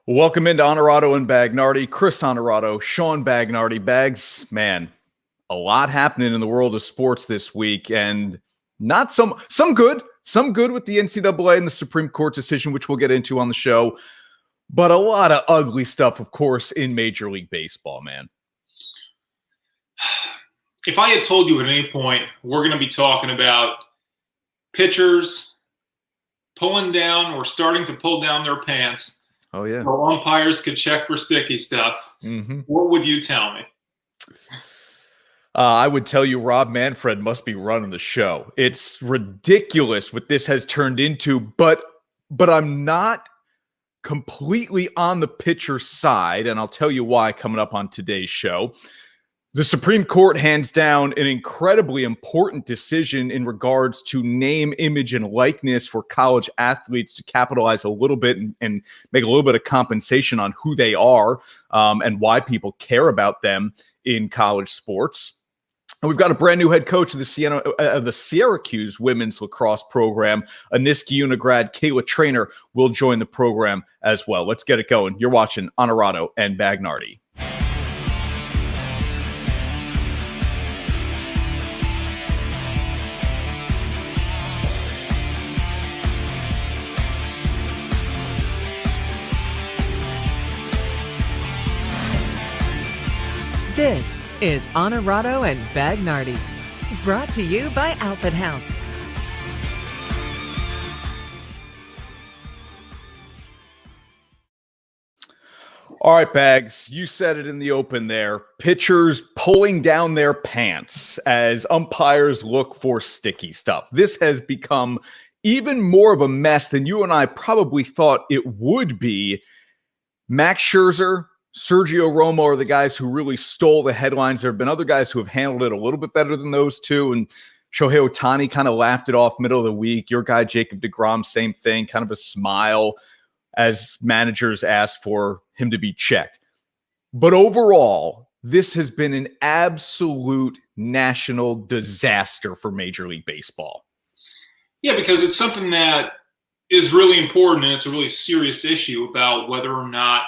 Welcome into Honorado and Bagnardi. Chris Honorado, Sean Bagnardi. Bags, man, a lot happening in the world of sports this week, and not some good with the NCAA and the Supreme Court decision, which we'll get into on the show, but a lot of ugly stuff, of course, in Major League Baseball, man. If I had told you at any point we're going to be talking about pitchers pulling down or starting to pull down their pants, oh yeah, so umpires could check for sticky stuff, what would you tell me? I would tell you Rob Manfred must be running the show. It's ridiculous what this has turned into, but I'm not completely on the pitcher side, and I'll tell you why coming up on today's show. The Supreme Court hands down an incredibly important decision in regards to name, image, and likeness for college athletes to capitalize a little bit and make a little bit of compensation on who they are and why people care about them in college sports. And we've got a brand new head coach of the Syracuse women's lacrosse program. A Niskayuna grad, Kayla Treanor, will join the program as well. Let's get it going. You're watching Honorado and Bagnardi. This is Honorado and Bagnardi, brought to you by Outfit House. All right, Bags, you said it in the open there. Pitchers pulling down their pants as umpires look for sticky stuff. This has become even more of a mess than you and I probably thought it would be. Max Scherzer, Sergio Romo are the guys who really stole the headlines. There have been other guys who have handled it a little bit better than those two. And Shohei Ohtani kind of laughed it off middle of the week. Your guy, Jacob deGrom, same thing, kind of a smile as managers asked for him to be checked. But overall, this has been an absolute national disaster for Major League Baseball. Yeah, because it's something that is really important, and it's a really serious issue about whether or not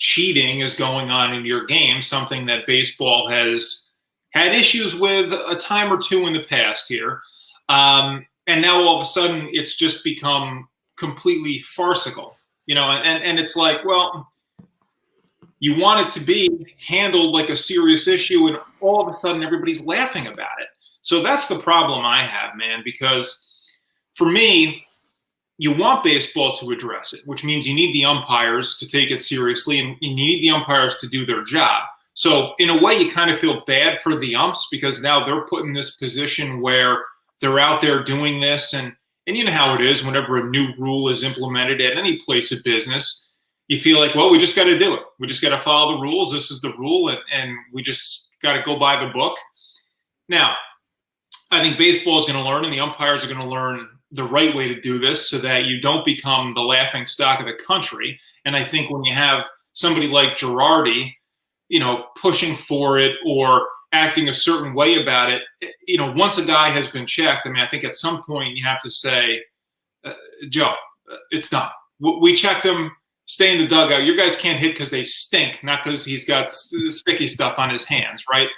cheating is going on in your game, something that baseball has had issues with a time or two in the past here. And now all of a sudden it's just become completely farcical, and it's like, well, you want it to be handled like a serious issue, and all of a sudden everybody's laughing about it. So that's the problem I have, man, because for me, you want baseball to address it, which means you need the umpires to take it seriously, and you need the umpires to do their job. So in a way, you kind of feel bad for the umps because now they're put in this position where they're out there doing this. And you know how it is whenever a new rule is implemented at any place of business, you feel like, well, we just got to do it. We just got to follow the rules. This is the rule, and we just got to go by the book. Now, I think baseball is going to learn, and the umpires are going to learn the right way to do this so that you don't become the laughing stock of the country. And I think when you have somebody like Girardi, pushing for it or acting a certain way about it, once a guy has been checked, I think at some point you have to say, Joe, it's done. We checked him, stay in the dugout. Your guys can't hit because they stink, not because he's got sticky stuff on his hands, right?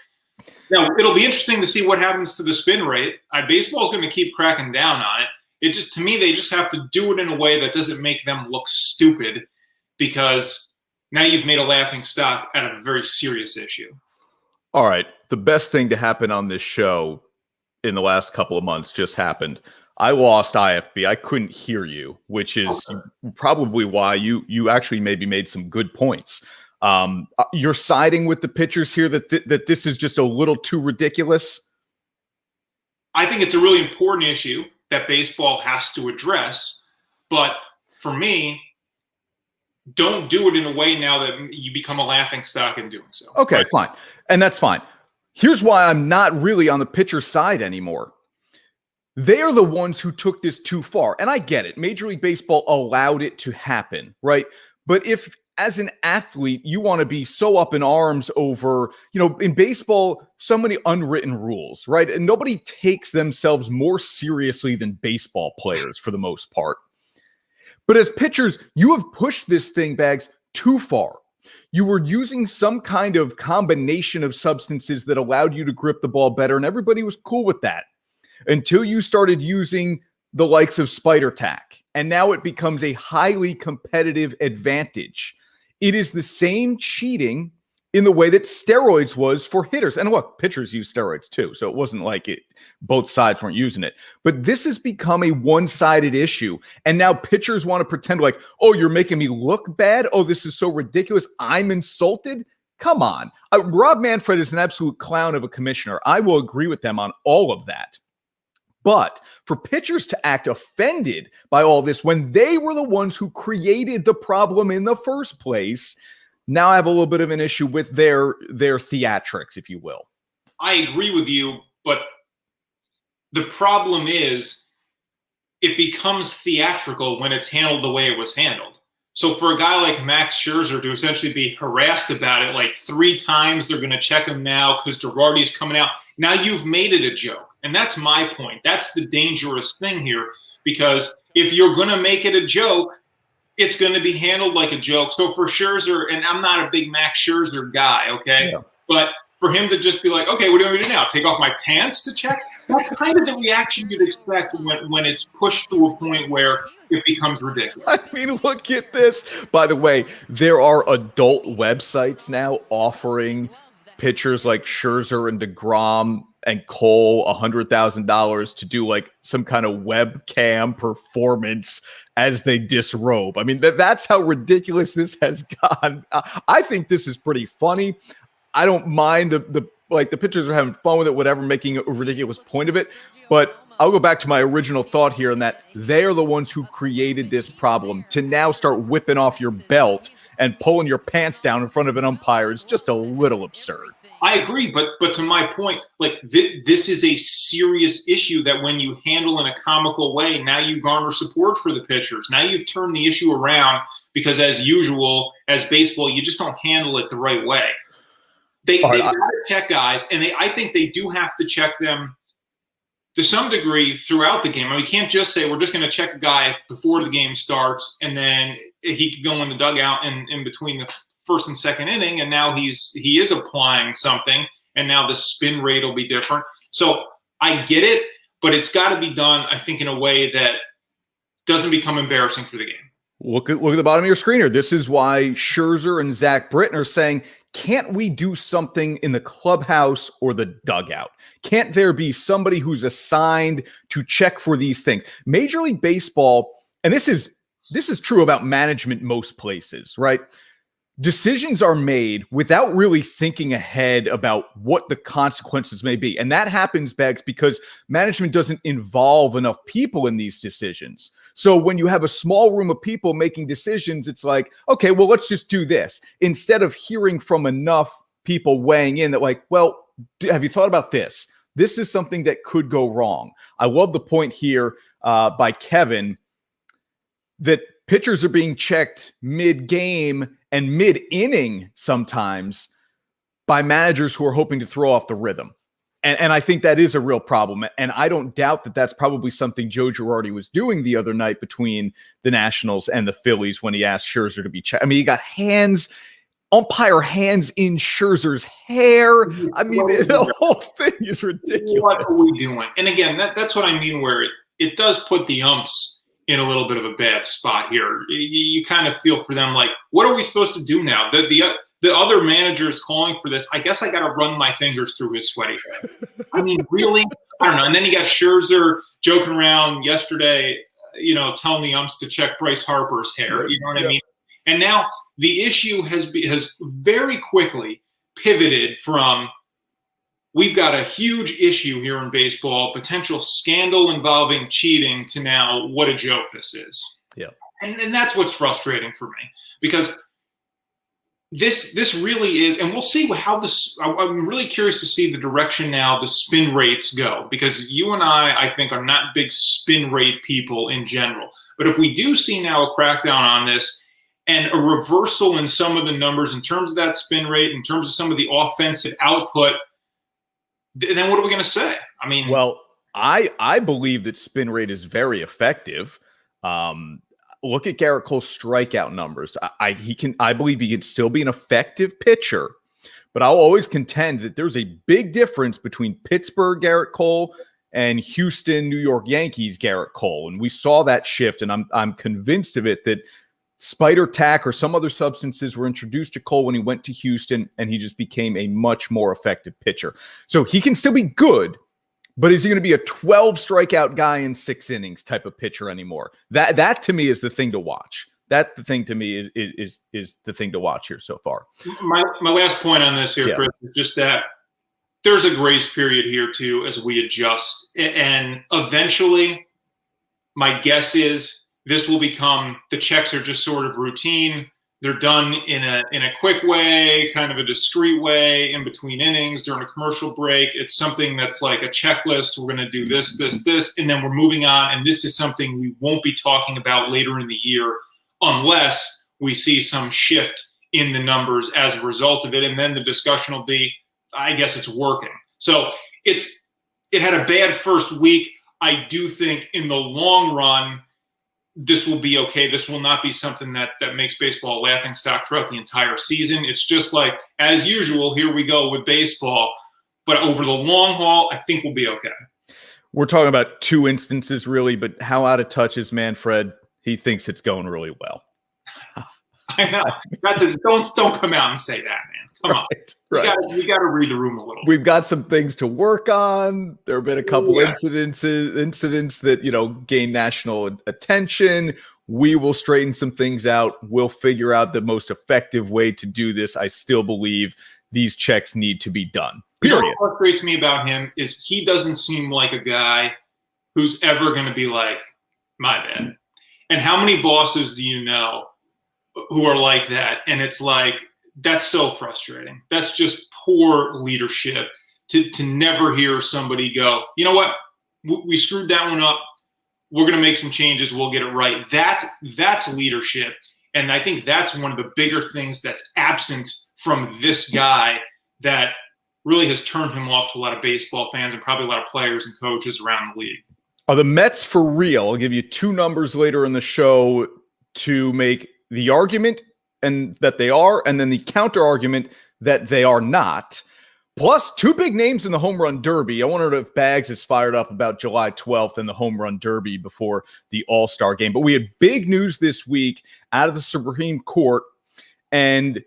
Now, it'll be interesting to see what happens to the spin rate. Baseball is going to keep cracking down on it. To me, they just have to do it in a way that doesn't make them look stupid, because now you've made a laughing stock out of a very serious issue. All right. The best thing to happen on this show in the last couple of months just happened. I lost IFB. I couldn't hear you, which is probably why you actually maybe made some good points. You're siding with the pitchers here that this is just a little too ridiculous? I think it's a really important issue that baseball has to address. But for me, don't do it in a way now that you become a laughing stock in doing so. Okay, right? Fine. And that's fine. Here's why I'm not really on the pitcher side anymore. They are the ones who took this too far. And I get it. Major League Baseball allowed it to happen, right? But if, as an athlete, you want to be so up in arms over, in baseball, so many unwritten rules, right? And nobody takes themselves more seriously than baseball players for the most part. But as pitchers, you have pushed this thing, Bags, too far. You were using some kind of combination of substances that allowed you to grip the ball better, and everybody was cool with that until you started using the likes of spider tack. And now it becomes a highly competitive advantage. It is the same cheating in the way that steroids was for hitters. And look, pitchers use steroids too, so it wasn't like both sides weren't using it. But this has become a one-sided issue. And now pitchers want to pretend like, oh, you're making me look bad. Oh, this is so ridiculous. I'm insulted. Come on. Rob Manfred is an absolute clown of a commissioner. I will agree with them on all of that. But for pitchers to act offended by all this when they were the ones who created the problem in the first place, now I have a little bit of an issue with their theatrics, if you will. I agree with you, but the problem is it becomes theatrical when it's handled the way it was handled. So for a guy like Max Scherzer to essentially be harassed about it like 3 times, they're going to check him now because Girardi's coming out. Now you've made it a joke. And that's my point. That's the dangerous thing here, because if you're going to make it a joke, it's going to be handled like a joke. So for Scherzer, and I'm not a big Max Scherzer guy, okay? Yeah. But for him to just be like, okay, what do you want me to do now? Take off my pants to check? That's kind of the reaction you'd expect when it's pushed to a point where it becomes ridiculous. I mean, look at this. By the way, there are adult websites now offering pitchers like Scherzer and DeGrom and Cole $100,000 to do like some kind of webcam performance as they disrobe. I mean, that's how ridiculous this has gone. I think this is pretty funny. I don't mind the pitchers are having fun with it, whatever, making a ridiculous point of it. But I'll go back to my original thought here in that they are the ones who created this problem. To now start whipping off your belt and pulling your pants down in front of an umpire is just a little absurd. I agree, but to my point, like this is a serious issue that when you handle in a comical way, now you garner support for the pitchers. Now you've turned the issue around because, as usual, as baseball, you just don't handle it the right way. They've got to check guys, and I think they do have to check them to some degree throughout the game. I mean, you can't just say we're just going to check a guy before the game starts, and then he could go in the dugout and in between the first and second inning, and now he is applying something, and now the spin rate will be different. So I get it, but it's got to be done, I think, in a way that doesn't become embarrassing for the game. Look at the bottom of your screen here. This is why Scherzer and Zach Britton are saying, can't we do something in the clubhouse or the dugout? Can't there be somebody who's assigned to check for these things? Major League Baseball, and this is true about management most places, right? Decisions are made without really thinking ahead about what the consequences may be. And that happens, Beggs, because management doesn't involve enough people in these decisions. So when you have a small room of people making decisions, it's like, okay, well, let's just do this. Instead of hearing from enough people weighing in that like, well, have you thought about this? This is something that could go wrong. I love the point here by Kevin that pitchers are being checked mid-game and mid-inning sometimes by managers who are hoping to throw off the rhythm. And I think that is a real problem. And I don't doubt that that's probably something Joe Girardi was doing the other night between the Nationals and the Phillies when he asked Scherzer to be checked. I mean, he got umpire hands in Scherzer's hair. I mean, the whole thing is ridiculous. What are we doing? And again, that's what I mean, where it does put the umps in a little bit of a bad spot here. You kind of feel for them, like, what are we supposed to do now? The other manager is calling for this. I guess I got to run my fingers through his sweaty hair. I mean, really? I don't know. And then you got Scherzer joking around yesterday, telling the umps to check Bryce Harper's hair. You know what I mean? And now the issue has very quickly pivoted from we've got a huge issue here in baseball, potential scandal involving cheating, to now what a joke this is. Yeah. And that's what's frustrating for me, because this really is, and we'll see how this, I'm really curious to see the direction now the spin rates go, because you and I think, are not big spin rate people in general. But if we do see now a crackdown on this and a reversal in some of the numbers in terms of that spin rate, in terms of some of the offensive output, then what are we going to say? I mean, well, I believe that spin rate is very effective. look at Garrett Cole's strikeout numbers. I believe he can still be an effective pitcher, but I'll always contend that there's a big difference between Pittsburgh Garrett Cole and Houston, New York Yankees Garrett Cole. And we saw that shift, and I'm convinced of it, that spider tack or some other substances were introduced to Cole when he went to Houston, and he just became a much more effective pitcher. So he can still be good, but is he going to be a 12 strikeout guy in 6 innings type of pitcher anymore? That to me is the thing to watch. That the thing to me is the thing to watch here so far. My last point on this here, Yeah. Chris, is just that there's a grace period here too as we adjust, and eventually, my guess is this will become, the checks are just sort of routine. They're done in a quick way, kind of a discreet way, in between innings, during a commercial break. It's something that's like a checklist. We're going to do this, and then we're moving on. And this is something we won't be talking about later in the year unless we see some shift in the numbers as a result of it. And then the discussion will be, I guess it's working. So it had a bad first week. I do think in the long run, this will be okay. This will not be something that makes baseball a laughingstock throughout the entire season. It's just like, as usual, here we go with baseball. But over the long haul, I think we'll be okay. We're talking about 2 instances, really, but how out of touch is Manfred? He thinks it's going really well. I know. Don't come out and say that, man. Come on. Right. We got to read the room a little. We've got some things to work on. There have been a couple incidents that, gain national attention. We will straighten some things out. We'll figure out the most effective way to do this. I still believe these checks need to be done. Period. What frustrates me about him is he doesn't seem like a guy who's ever going to be like, my bad. And how many bosses do you know who are like that? And it's like, that's so frustrating. That's just poor leadership to never hear somebody go, you know what? We screwed that one up. We're going to make some changes. We'll get it right. That's leadership. And I think that's one of the bigger things that's absent from this guy that really has turned him off to a lot of baseball fans and probably a lot of players and coaches around the league. Are the Mets for real? I'll give you 2 numbers later in the show to make the argument and that they are, and then the counter argument that they are not. Plus 2 big names in the home run derby. I wonder if Bags is fired up about July 12th and the home run derby before the All-Star game. But we had big news this week out of the Supreme Court, and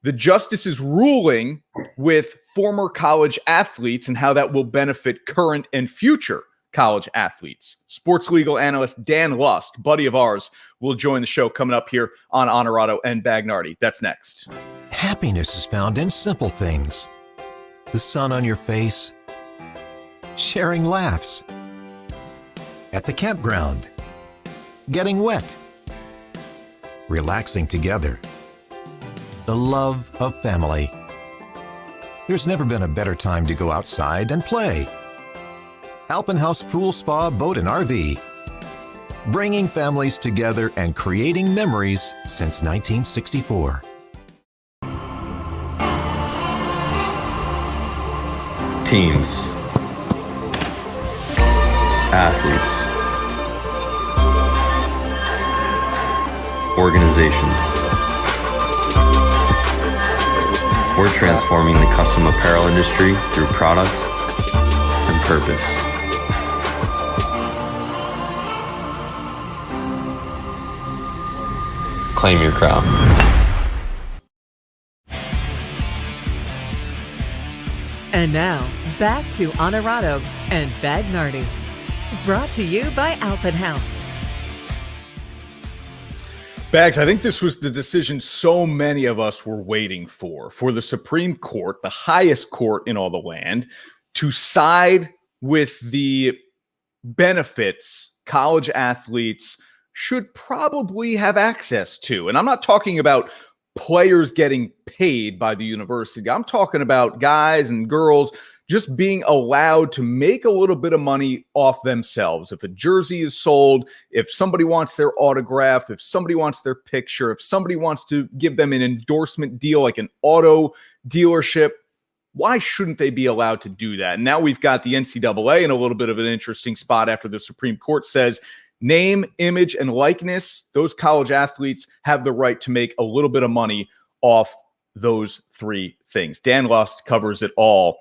the justices ruling with former college athletes and how that will benefit current and future college athletes. Sports legal analyst Dan Lust, buddy of ours, will join the show coming up here on Honorado and Bagnardi. That's next. Happiness is found in simple things. The sun on your face, sharing laughs, at the campground, getting wet, relaxing together, the love of family. There's never been a better time to go outside and play. Alpenhaus Pool Spa Boat and RV, bringing families together and creating memories since 1964. Teams, athletes, organizations. We're transforming the custom apparel industry through products and purpose. Claim your crown. And now, back to Honorado and Bagnardi. Brought to you by Alpenhaus. Bags, I think this was the decision so many of us were waiting for the Supreme Court, the highest court in all the land, to side with the benefits college athletes should probably have access to. And I'm not talking about players getting paid by the university. I'm talking about guys and girls just being allowed to make a little bit of money off themselves. If a jersey is sold, if somebody wants their autograph, if somebody wants their picture, if somebody wants to give them an endorsement deal like an auto dealership, why shouldn't they be allowed to do that? And now we've got the NCAA in a little bit of an interesting spot after the Supreme Court says Name, image, and likeness. Those college athletes have the right to make a little bit of money off those three things. Dan Lust covers it all.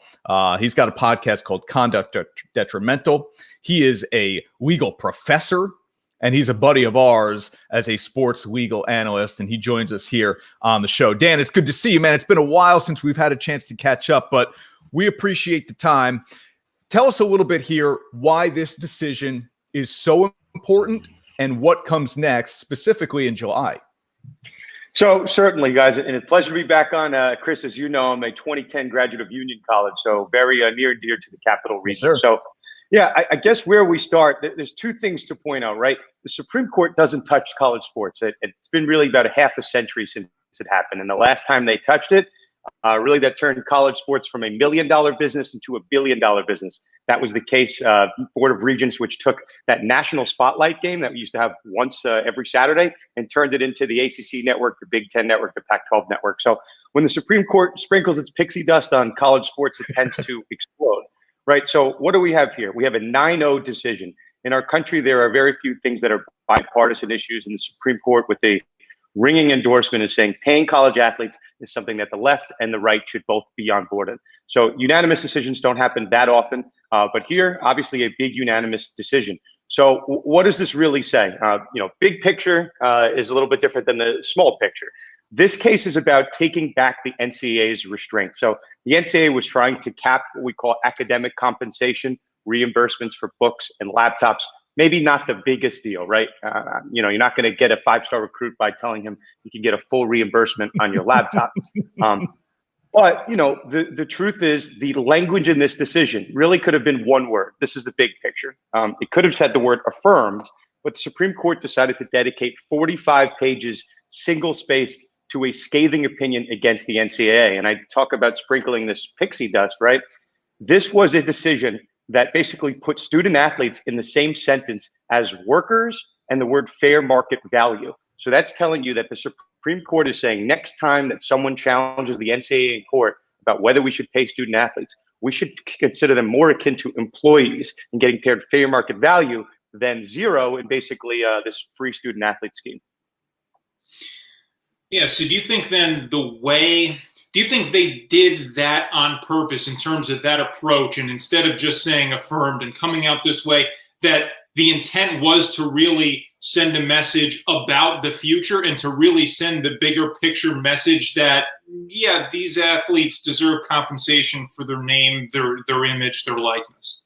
He's got a podcast called Conduct Detrimental. He is a legal professor, and he's a buddy of ours as a sports legal analyst, and he joins us here on the show. Dan, it's good to see you, man. It's been a while since we've had a chance to catch up, but we appreciate the time. Tell us a little bit here why this decision is so important and what comes next, specifically in July. So certainly, guys, and it's a pleasure to be back on. Chris, as you know, I'm a 2010 graduate of Union College, so very near and dear to the Capital Region. Yes, so, yeah, I guess where we start, there's two things to point out, right? The Supreme Court doesn't touch college sports. It's been really about a half a century since it happened, and the last time they touched it, really that turned college sports from $1 million business into $1 billion business. That was the case, Board of Regents, which took that national spotlight game that we used to have once every Saturday and turned it into the ACC network, the Big Ten network, the Pac-12 network. So when the Supreme Court sprinkles its pixie dust on college sports, it tends to explode, right? So what do we have here? We have a 9-0 decision. In our country, there are very few things that are bipartisan issues, and the Supreme Court, with a ringing endorsement, is saying paying college athletes is something that the left and the right should both be on board in. So unanimous decisions don't happen that often, but here, obviously, a big unanimous decision. So what does this really say? Big picture is a little bit different than the small picture. This case is about taking back the NCAA's restraint. So the NCAA was trying to cap what we call academic compensation, reimbursements for books and laptops. Maybe not the biggest deal, right? You're not going to get a 5-star recruit by telling him you can get a full reimbursement on your laptop. But the truth is, the language in this decision really could have been one word. This is the big picture. It could have said the word affirmed, but the Supreme Court decided to dedicate 45 pages, single-spaced, to a scathing opinion against the NCAA. And I talk about sprinkling this pixie dust, right? This was a decision that basically put student athletes in the same sentence as workers and the word fair market value. So that's telling you that the Supreme Court is saying next time that someone challenges the NCAA in court about whether we should pay student athletes, we should consider them more akin to employees and getting paid fair market value than zero in basically this free student athlete scheme. Yeah, so do you think then do you think they did that on purpose in terms of that approach, and instead of just saying affirmed and coming out this way, that the intent was to really send a message about the future and to really send the bigger picture message that, yeah, these athletes deserve compensation for their name, their image, their likeness?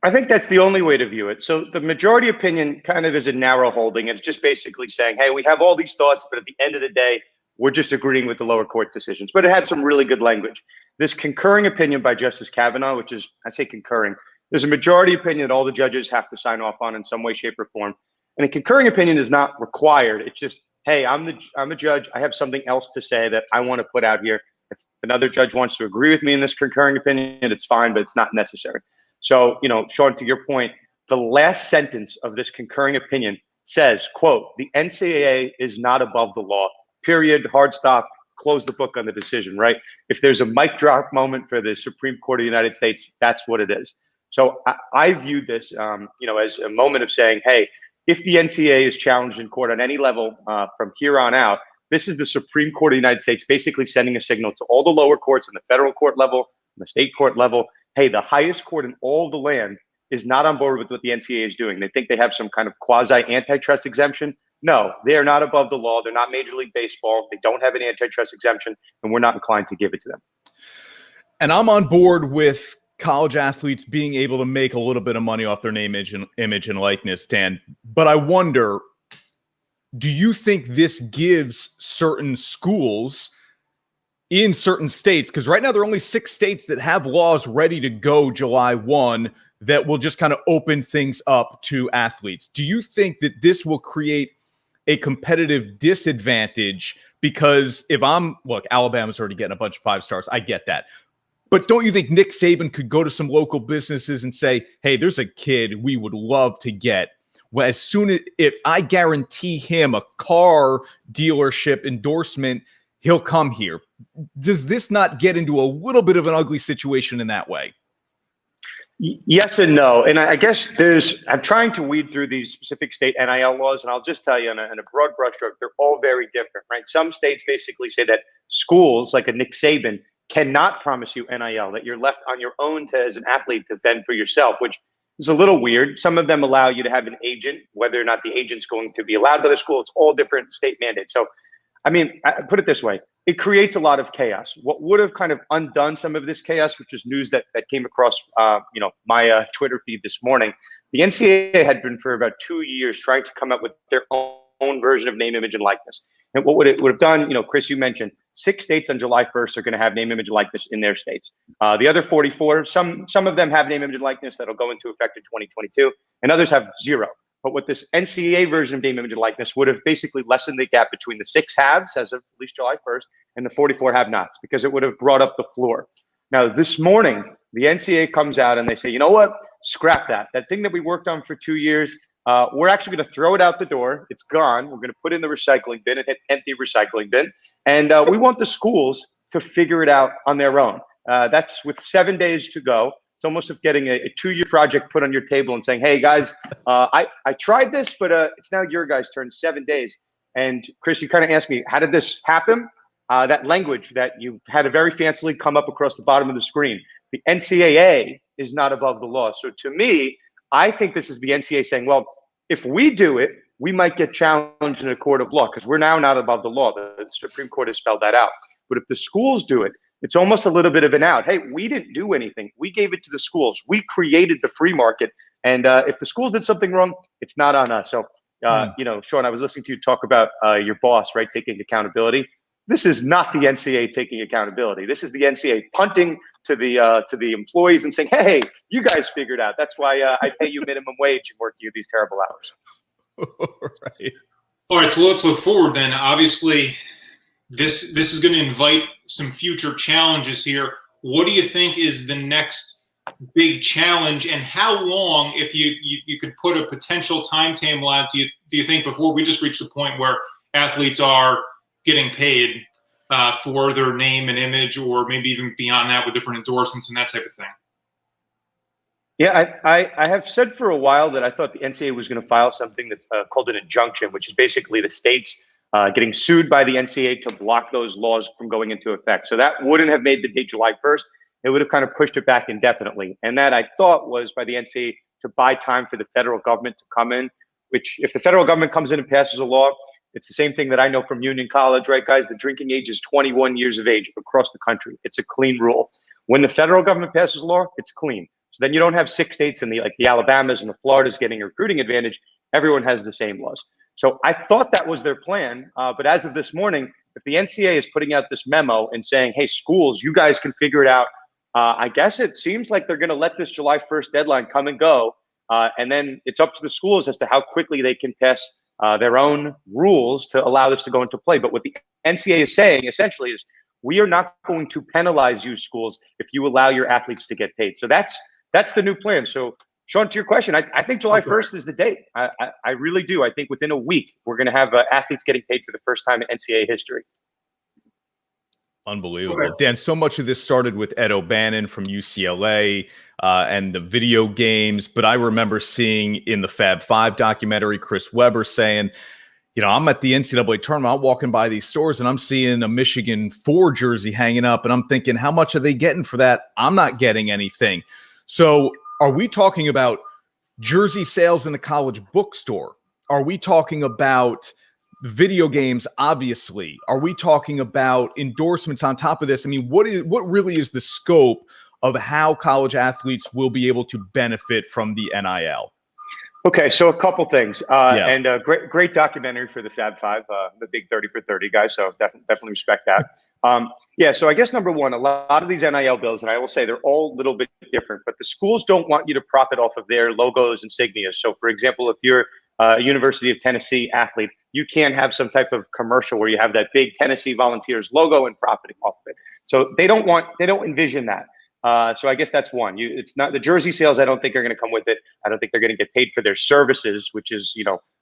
I think that's the only way to view it. So the majority opinion kind of is a narrow holding. It's just basically saying, hey, we have all these thoughts, but at the end of the day, we're just agreeing with the lower court decisions. But it had some really good language. This concurring opinion by Justice Kavanaugh, which is, I say concurring, there's a majority opinion that all the judges have to sign off on in some way, shape, or form. And a concurring opinion is not required. It's just, hey, I'm a judge. I have something else to say that I want to put out here. If another judge wants to agree with me in this concurring opinion, it's fine, but it's not necessary. So, Sean, to your point, the last sentence of this concurring opinion says, quote, the NCAA is not above the law. Period, hard stop, close the book on the decision, right? If there's a mic drop moment for the Supreme Court of the United States, that's what it is. So I viewed this, as a moment of saying, hey, if the NCAA is challenged in court on any level from here on out, this is the Supreme Court of the United States basically sending a signal to all the lower courts on the federal court level, the state court level, hey, the highest court in all of the land is not on board with what the NCAA is doing. They think they have some kind of quasi-antitrust exemption. No, they are not above the law. They're not Major League Baseball. They don't have an antitrust exemption, and we're not inclined to give it to them. And I'm on board with college athletes being able to make a little bit of money off their name, image and likeness, Dan. But I wonder, do you think this gives certain schools in certain states, because right now there are only 6 states that have laws ready to go July 1 that will just kind of open things up to athletes. Do you think that this will create a competitive disadvantage? Because Alabama's already getting a bunch of 5 stars. I get that. But don't you think Nick Saban could go to some local businesses and say, hey, there's a kid we would love to get. Well, if I guarantee him a car dealership endorsement, he'll come here. Does this not get into a little bit of an ugly situation in that way? Yes and no. And I guess I'm trying to weed through these specific state NIL laws, and I'll just tell you in a broad brushstroke, they're all very different, right? Some states basically say that schools like a Nick Saban cannot promise you NIL, that you're left on your own as an athlete to fend for yourself, which is a little weird. Some of them allow you to have an agent, whether or not the agent's going to be allowed by the school. It's all different state mandates. So, I mean, I put it this way. It creates a lot of chaos. What would have kind of undone some of this chaos, which is news that came across, my Twitter feed this morning. The NCAA had been for about 2 years trying to come up with their own version of name, image, and likeness. And what would it would have done? Chris, you mentioned 6 states on July 1st are going to have name, image, and likeness in their states. The other 44, some of them have name, image, and likeness that'll go into effect in 2022, and others have 0. But what this NCAA version of name, image, and likeness would have basically lessened the gap between the 6 haves as of at least July 1st and the 44 have-nots, because it would have brought up the floor. Now, this morning, the NCAA comes out and they say, you know what? Scrap that. That thing that we worked on for 2 years, we're actually going to throw it out the door. It's gone. We're going to put it in the recycling bin and hit empty recycling bin. And we want the schools to figure it out on their own. That's with 7 days to go. It's almost like getting a 2-year project put on your table and saying, hey, guys, I tried this, but it's now your guys' turn, 7 days. And Chris, you kind of asked me, how did this happen? That language that you had to very fancily come up across the bottom of the screen. The NCAA is not above the law. So to me, I think this is the NCAA saying, well, if we do it, we might get challenged in a court of law because we're now not above the law. The Supreme Court has spelled that out. But if the schools do it, it's almost a little bit of an out. Hey, we didn't do anything. We gave it to the schools. We created the free market. And if the schools did something wrong, it's not on us. So, Sean, I was listening to you talk about your boss, right, taking accountability. This is not the NCAA taking accountability. This is the NCAA punting to the employees and saying, hey, you guys figured out. That's why I pay you minimum wage and work you these terrible hours. Right. All right, so let's look forward then. Obviously, this is going to invite some future challenges here. What do you think is the next big challenge, and how long, if you could put a potential timetable out, do you think before we just reach the point where athletes are getting paid for their name and image, or maybe even beyond that with different endorsements and that type of thing? Yeah, I have said for a while that I thought the NCAA was going to file something that's called an injunction, which is basically the states getting sued by the NCAA to block those laws from going into effect. So that wouldn't have made the date July 1st. It would have kind of pushed it back indefinitely. And that I thought was by the NCAA to buy time for the federal government to come in, which if the federal government comes in and passes a law, it's the same thing that I know from Union College, right, guys? The drinking age is 21 years of age across the country. It's a clean rule. When the federal government passes a law, it's clean. So then you don't have 6 states and the Alabamas and the Floridas getting a recruiting advantage. Everyone has the same laws. So I thought that was their plan. But as of this morning, if the NCAA is putting out this memo and saying, hey, schools, you guys can figure it out, I guess it seems like they're going to let this July 1st deadline come and go. And then it's up to the schools as to how quickly they can pass their own rules to allow this to go into play. But what the NCAA is saying essentially is we are not going to penalize you schools if you allow your athletes to get paid. So that's the new plan. So Sean, to your question, I think July 1st is the date. I really do. I think within a week, we're going to have athletes getting paid for the first time in NCAA history. Unbelievable. Okay. Dan, so much of this started with Ed O'Bannon from UCLA and the video games. But I remember seeing in the Fab Five documentary, Chris Webber saying, I'm at the NCAA tournament, I'm walking by these stores and I'm seeing a Michigan 4 jersey hanging up. And I'm thinking, how much are they getting for that? I'm not getting anything. So are we talking about jersey sales in a college bookstore? Are we talking about video games, obviously? Are we talking about endorsements on top of this? I mean, what really is the scope of how college athletes will be able to benefit from the NIL? Okay, so a couple things. And a great documentary for the Fab Five, the big 30 for 30 guys, so definitely respect that. So I guess number one, a lot of these NIL bills, and I will say they're all a little bit different, but the schools don't want you to profit off of their logos and insignias. So for example, if you're a University of Tennessee athlete, you can't have some type of commercial where you have that big Tennessee Volunteers logo and profiting off of it. So they don't envision that. So I guess that's one. It's not the jersey sales. I don't think are going to come with it. I don't think they're going to get paid for their services, which is,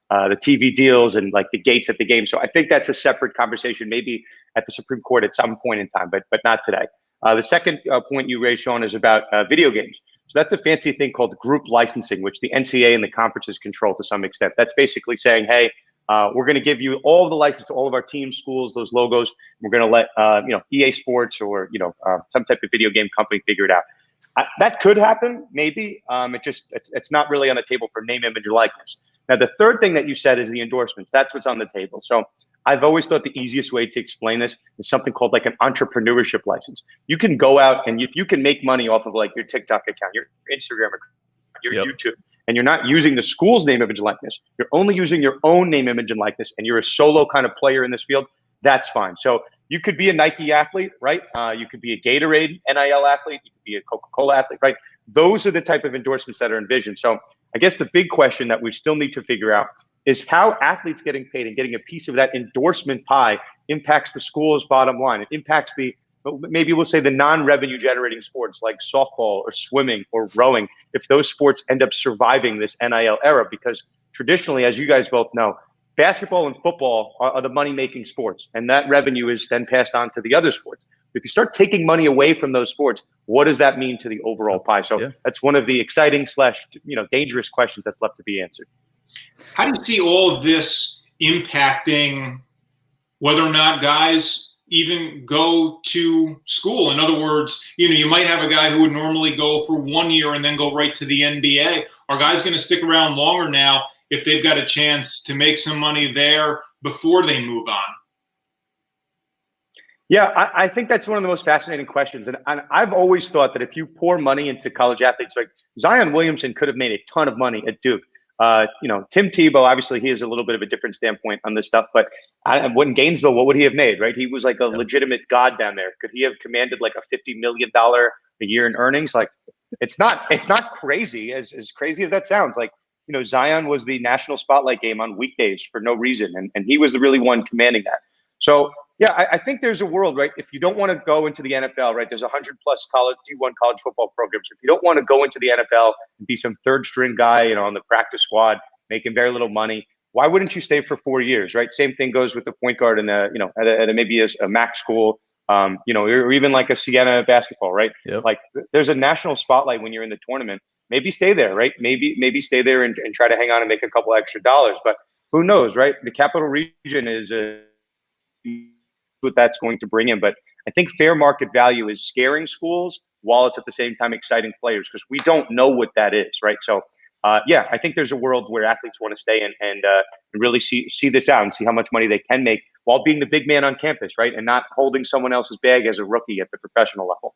the TV deals and like the gates at the game. So I think that's a separate conversation, maybe at the Supreme Court at some point in time, but not today. The second point you raised, Sean, is about video games. So that's a fancy thing called group licensing, which the NCAA and the conferences control to some extent. That's basically saying, hey, we're going to give you all the license to all of our teams, schools, those logos. We're going to let EA Sports or some type of video game company figure it out. That could happen, maybe. It's not really on the table for name, image, or likeness. Now, the third thing that you said is the endorsements. That's what's on the table. So I've always thought the easiest way to explain this is something called like an entrepreneurship license. You can go out and if you can make money off of like your TikTok account, your Instagram account, your YouTube, and you're not using the school's name, image, and likeness. You're only using your own name, image, and likeness, and you're a solo kind of player in this field. That's fine. So you could be a Nike athlete, right? You could be a Gatorade NIL athlete. You could be a Coca-Cola athlete, right? Those are the type of endorsements that are envisioned. So I guess the big question that we still need to figure out is how athletes getting paid and getting a piece of that endorsement pie impacts the school's bottom line. It impacts maybe we'll say the non-revenue generating sports like softball or swimming or rowing, if those sports end up surviving this NIL era, because traditionally, as you guys both know, basketball and football are the money-making sports, and that revenue is then passed on to the other sports. If you start taking money away from those sports, what does that mean to the overall pie? So that's one of the exciting / dangerous questions that's left to be answered. How do you see all of this impacting whether or not guys even go to school? In other words, you might have a guy who would normally go for 1 year and then go right to the NBA. Are guys going to stick around longer now if they've got a chance to make some money there before they move on? Yeah, I think that's one of the most fascinating questions. And I've always thought that if you pour money into college athletes, like Zion Williamson could have made a ton of money at Duke. Tim Tebow, obviously he has a little bit of a different standpoint on this stuff, but in Gainesville, what would he have made, right? He was like a legitimate god down there. Could he have commanded like a $50 million a year in earnings? Like it's not crazy, as crazy as that sounds. Like, Zion was the national spotlight game on weekdays for no reason. And he was the really one commanding that. So yeah, I think there's a world, right? If you don't want to go into the NFL, right? There's 100+ D1 college football programs. If you don't want to go into the NFL and be some third string guy, on the practice squad, making very little money, why wouldn't you stay for 4 years, right? Same thing goes with the point guard in at maybe a MAC school, or even like a Siena basketball, right? Yep. Like there's a national spotlight when you're in the tournament. Maybe stay there, right? Maybe stay there and try to hang on and make a couple extra dollars. But who knows, right? The capital region is what that's going to bring in. But I think fair market value is scaring schools while it's at the same time exciting players, because we don't know what that is, right? So, I think there's a world where athletes want to stay and really see this out and see how much money they can make while being the big man on campus, right? And not holding someone else's bag as a rookie at the professional level.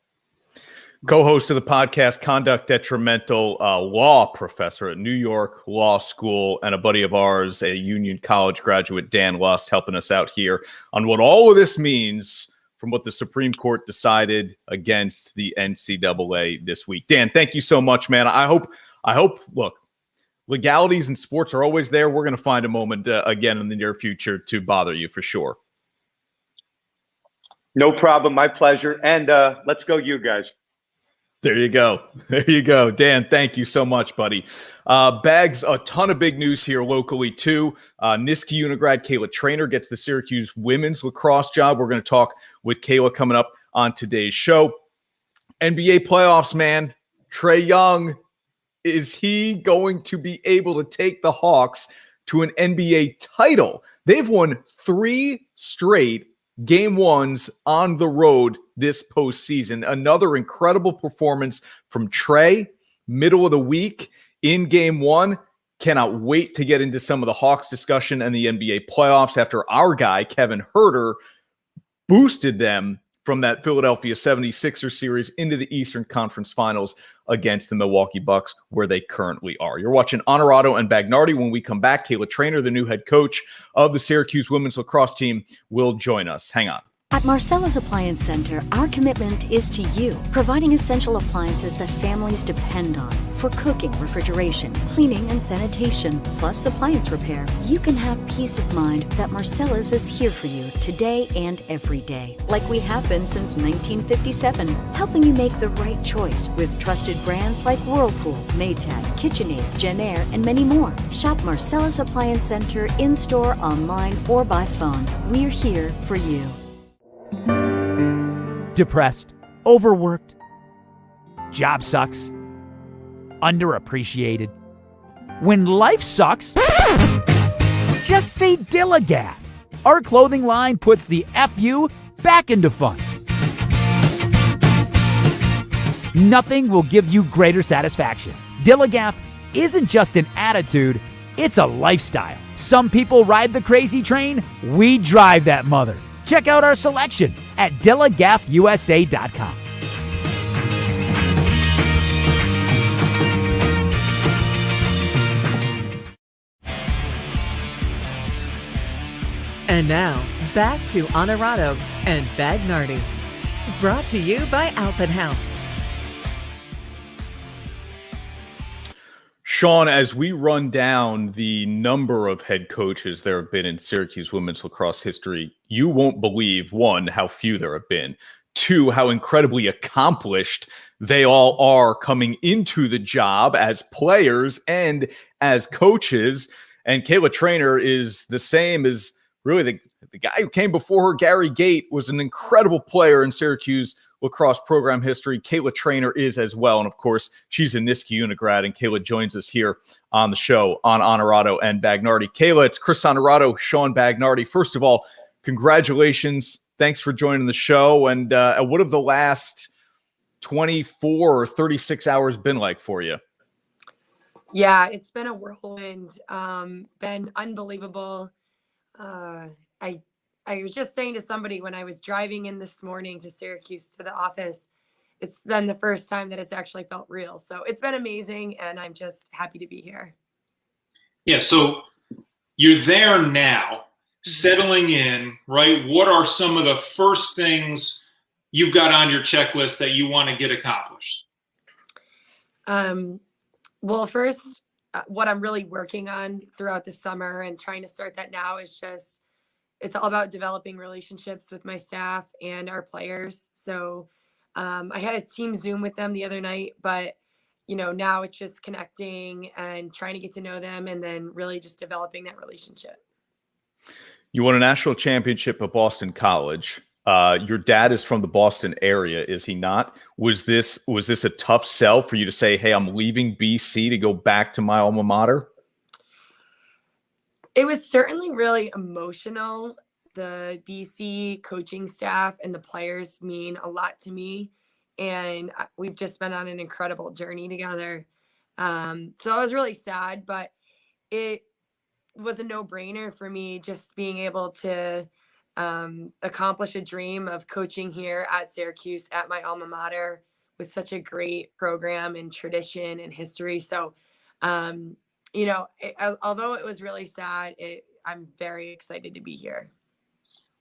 Co-host of the podcast, Conduct Detrimental, law professor at New York Law School, and a buddy of ours, a Union College graduate, Dan Lust, helping us out here on what all of this means from what the Supreme Court decided against the NCAA this week. Dan, thank you so much, man. I hope, look, legalities in sports are always there. We're going to find a moment again in the near future to bother you for sure. No problem. My pleasure. And let's go, you guys. There you go. There you go. Dan, thank you so much, buddy. Bags, a ton of big news here locally, too. Niskayuna grad Kayla Treanor gets the Syracuse women's lacrosse job. We're going to talk with Kayla coming up on today's show. NBA playoffs, man. Trae Young, is he going to be able to take the Hawks to an NBA title? They've won 3 straight game ones on the road this postseason. Another incredible performance from Trae, middle of the week in game 1. Cannot wait to get into some of the Hawks discussion and the NBA playoffs after our guy, Kevin Huerter, boosted them from that Philadelphia 76ers series into the Eastern Conference Finals against the Milwaukee Bucks, where they currently are. You're watching Honorado and Bagnardi. When we come back, Kayla Treanor, the new head coach of the Syracuse women's lacrosse team, will join us. Hang on. At Marcella's Appliance Center, our commitment is to you, providing essential appliances that families depend on for cooking, refrigeration, cleaning, and sanitation, plus appliance repair. You can have peace of mind that Marcella's is here for you today and every day, like we have been since 1957, helping you make the right choice with trusted brands like Whirlpool, Maytag, KitchenAid, Genair, and many more. Shop Marcella's Appliance Center in-store, online, or by phone. We're here for you. Depressed, overworked, job sucks, underappreciated? When life sucks, just say Dillagaff. Our clothing line puts the FU back into fun. Nothing will give you greater satisfaction. Dillagaff isn't just an attitude, it's a lifestyle. Some people ride the crazy train, we drive that mother. Check out our selection at DillagaffUSA.com. And now, back to Honorado and Bagnardi. Brought to you by Alpin House. Sean, as we run down the number of head coaches there have been in Syracuse women's lacrosse history, you won't believe, one, how few there have been, two, how incredibly accomplished they all are coming into the job as players and as coaches. And Kayla Treanor is the same as really the guy who came before her. Gary Gate was an incredible player in Syracuse lacrosse program history. Kayla Treanor is as well. And of course, she's a Niskayuna grad, and Kayla joins us here on the show on Honorado and Bagnardi. Kayla, it's Chris Honorado, Sean Bagnardi. First of all, congratulations. Thanks for joining the show. And what have the last 24 or 36 hours been like for you? Yeah, it's been a whirlwind, been unbelievable. I was just saying to somebody when I was driving in this morning to Syracuse to the office, it's been the first time that it's actually felt real. So it's been amazing, and I'm just happy to be here. Yeah, so you're there now, settling in, right? What are some of the first things you've got on your checklist that you want to get accomplished? Well, first, what I'm really working on throughout the summer and trying to start that now is just, it's all about developing relationships with my staff and our players. So I had a team Zoom with them the other night, but now it's just connecting and trying to get to know them and then really just developing that relationship. You won a national championship at Boston College. Your dad is from the Boston area, is he not? Was this a tough sell for you to say, hey, I'm leaving BC to go back to my alma mater? It was certainly really emotional. The BC coaching staff and the players mean a lot to me. And we've just been on an incredible journey together. So I was really sad, but it was a no-brainer for me just being able to accomplish a dream of coaching here at Syracuse at my alma mater with such a great program and tradition and history. So, although it was really sad, I'm very excited to be here.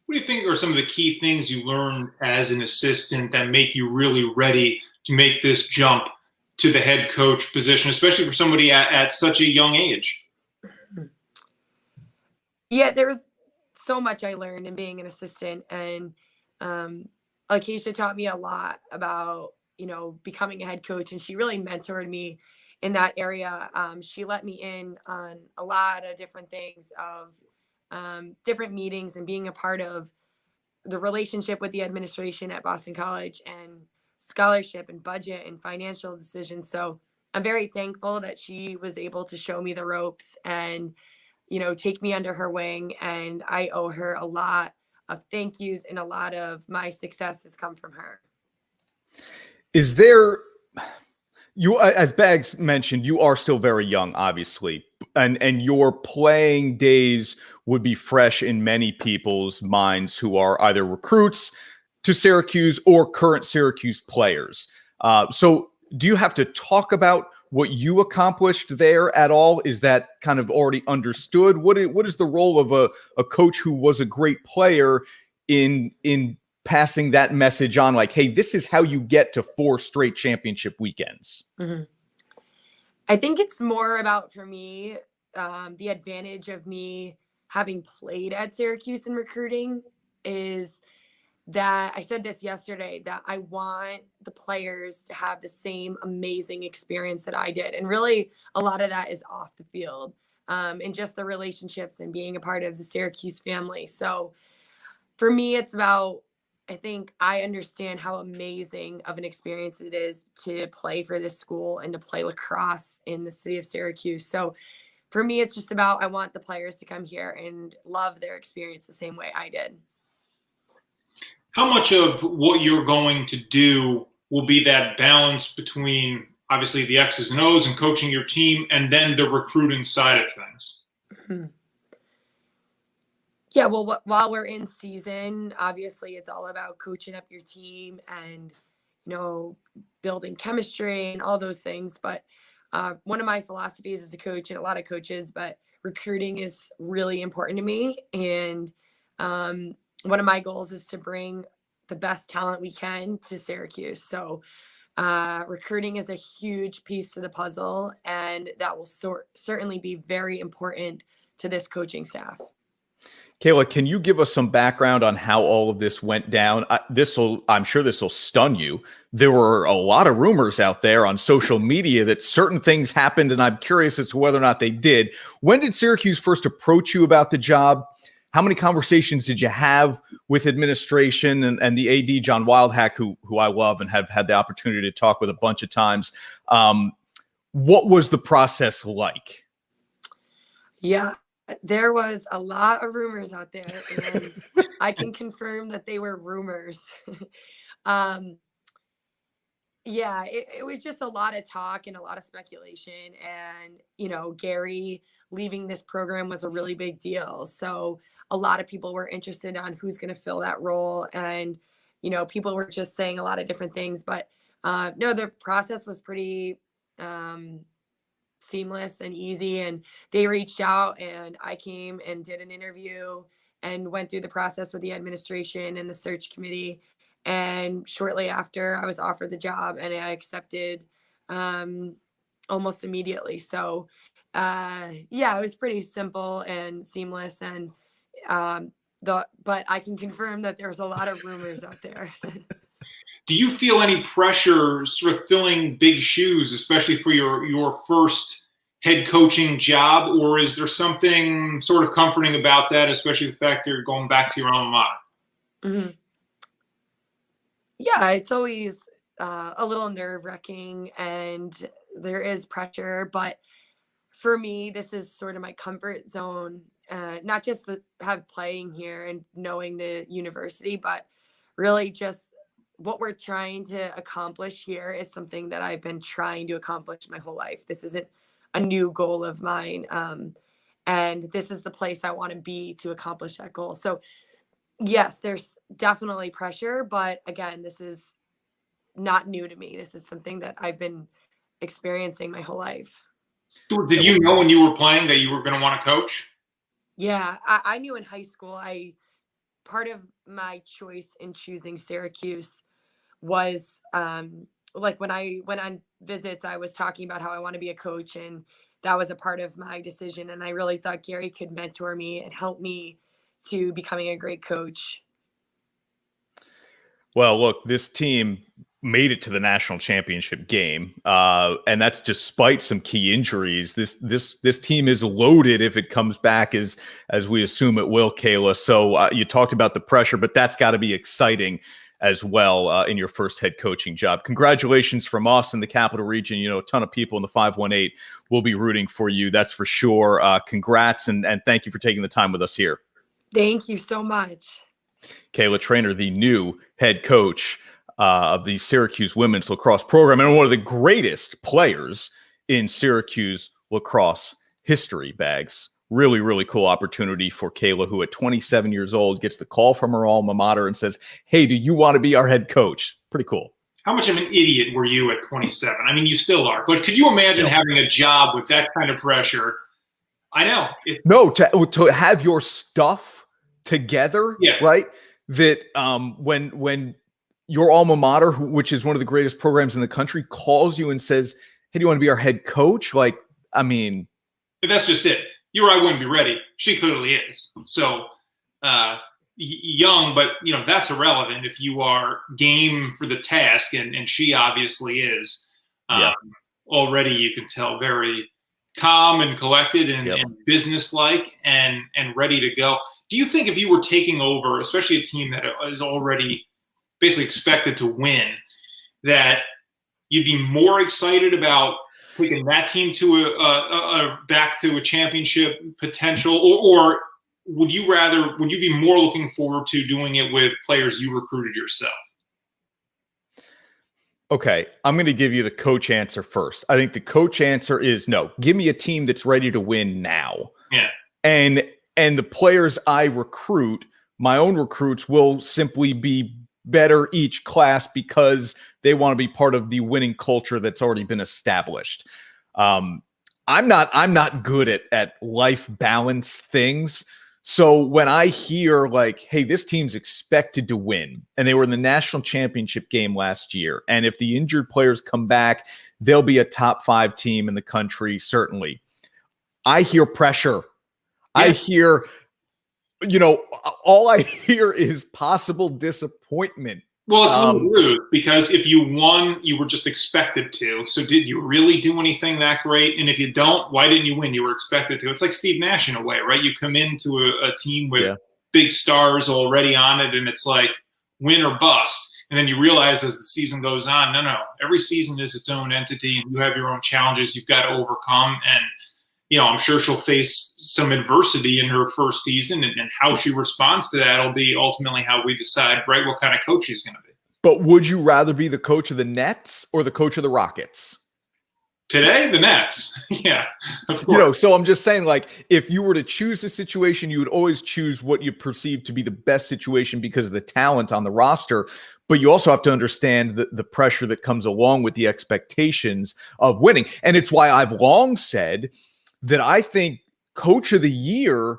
What do you think are some of the key things you learned as an assistant that make you really ready to make this jump to the head coach position, especially for somebody at such a young age? Yeah, there was so much I learned in being an assistant, and Acacia taught me a lot about, becoming a head coach, and she really mentored me in that area. She let me in on a lot of different things of different meetings and being a part of the relationship with the administration at Boston College and scholarship and budget and financial decisions. So I'm very thankful that she was able to show me the ropes and, take me under her wing. And I owe her a lot of thank yous, and a lot of my success has come from her. Is there, as Bags mentioned, you are still very young, obviously, and your playing days would be fresh in many people's minds who are either recruits to Syracuse or current Syracuse players. So do you have to talk about what you accomplished there at all? Is that kind of already understood? What is the role of a coach who was a great player in passing that message on, like, hey, this is how you get to 4 straight championship weekends? Mm-hmm. I think it's more about, for me, the advantage of me having played at Syracuse in recruiting is that I said this yesterday, that I want the players to have the same amazing experience that I did. And really a lot of that is off the field, and just the relationships and being a part of the Syracuse family. So for me, it's about I think I understand how amazing of an experience it is to play for this school and to play lacrosse in the city of Syracuse. So for me, it's just about, I want the players to come here and love their experience the same way I did. How much of what you're going to do will be that balance between obviously the X's and O's and coaching your team and then the recruiting side of things? Mm-hmm. Yeah, well, while we're in season, obviously it's all about coaching up your team and, building chemistry and all those things. But one of my philosophies as a coach, and a lot of coaches, but recruiting is really important to me. And one of my goals is to bring the best talent we can to Syracuse. So recruiting is a huge piece of the puzzle, and that will certainly be very important to this coaching staff. Kayla, can you give us some background on how all of this went down? I'm sure this will stun you. There were a lot of rumors out there on social media that certain things happened, and I'm curious as to whether or not they did. When did Syracuse first approach you about the job? How many conversations did you have with administration and the AD, John Wildhack, who I love and have had the opportunity to talk with a bunch of times? What was the process like? Yeah. There was a lot of rumors out there, and I can confirm that they were rumors. It was just a lot of talk and a lot of speculation. And, Gary leaving this program was a really big deal. So a lot of people were interested on who's going to fill that role. And, people were just saying a lot of different things. But no, the process was pretty seamless and easy, and they reached out and I came and did an interview and went through the process with the administration and the search committee, and shortly after I was offered the job and I accepted almost immediately. So it was pretty simple and seamless, and but I can confirm that there's a lot of rumors out there. Do you feel any pressure sort of filling big shoes, especially for your first head coaching job, or is there something sort of comforting about that, especially the fact you're going back to your alma mater? Mm-hmm. Yeah, it's always a little nerve-wracking and there is pressure, but for me, this is sort of my comfort zone, not just playing here and knowing the university, but really just what we're trying to accomplish here is something that I've been trying to accomplish my whole life. This isn't a new goal of mine. And this is the place I want to be to accomplish that goal. So yes, there's definitely pressure, but again, this is not new to me. This is something that I've been experiencing my whole life. Did you know when you were playing that you were going to want to coach? Yeah, I knew in high school. Part of my choice in choosing Syracuse was like when I went on visits, I was talking about how I want to be a coach, and that was a part of my decision. And I really thought Gary could mentor me and help me to becoming a great coach. Well, look, this team made it to the national championship game, and that's despite some key injuries. This team is loaded if it comes back as we assume it will, Kayla. So you talked about the pressure, but that's got to be exciting as well in your first head coaching job. Congratulations from us in the Capital Region. A ton of people in the 518 will be rooting for you. That's for sure. Congrats, and thank you for taking the time with us here. Thank you so much. Kayla Treanor, the new head coach of the Syracuse women's lacrosse program, and one of the greatest players in Syracuse lacrosse history. Bags. Really, really cool opportunity for Kayla, who at 27 years old gets the call from her alma mater and says, "Hey, do you want to be our head coach?" Pretty cool. How much of an idiot were you at 27? I mean, you still are, but could you imagine having a job with that kind of pressure? I know. To have your stuff together, right? That when your alma mater, which is one of the greatest programs in the country, calls you and says, "Hey, do you want to be our head coach?" Like, I mean, that's just it. You or I wouldn't be ready. She clearly is. So young, but that's irrelevant if you are game for the task, and she obviously is. Already, you can tell very calm and collected and businesslike and ready to go. Do you think if you were taking over, especially a team that is already basically expected to win, that you'd be more excited about taking that team to back to a championship potential, or would you be more looking forward to doing it with players you recruited yourself? Okay, I'm going to give you the coach answer first. I think the coach answer is no. Give me a team that's ready to win now. Yeah. And the players I recruit, my own recruits, will simply be better each class because they want to be part of the winning culture that's already been established. I'm not good at life balance things. So when I hear like, hey, this team's expected to win, and they were in the national championship game last year, and if the injured players come back, they'll be a top 5 team in the country, certainly. I hear pressure. Yeah. I hear, all I hear is possible disappointment. Well, it's a little rude because if you won, you were just expected to. So did you really do anything that great? And if you don't, why didn't you win? You were expected to. It's like Steve Nash in a way, right? You come into a team with big stars already on it, and it's like win or bust. And then you realize as the season goes on, no, every season is its own entity, and you have your own challenges you've got to overcome. And I'm sure she'll face some adversity in her first season, and how she responds to that will be ultimately how we decide, right, what kind of coach she's going to be. But would you rather be the coach of the Nets or the coach of the Rockets? Today, the Nets. Yeah. Of course. So I'm just saying, like, if you were to choose a situation, you would always choose what you perceive to be the best situation because of the talent on the roster. But you also have to understand the pressure that comes along with the expectations of winning. And it's why I've long said that I think coach of the year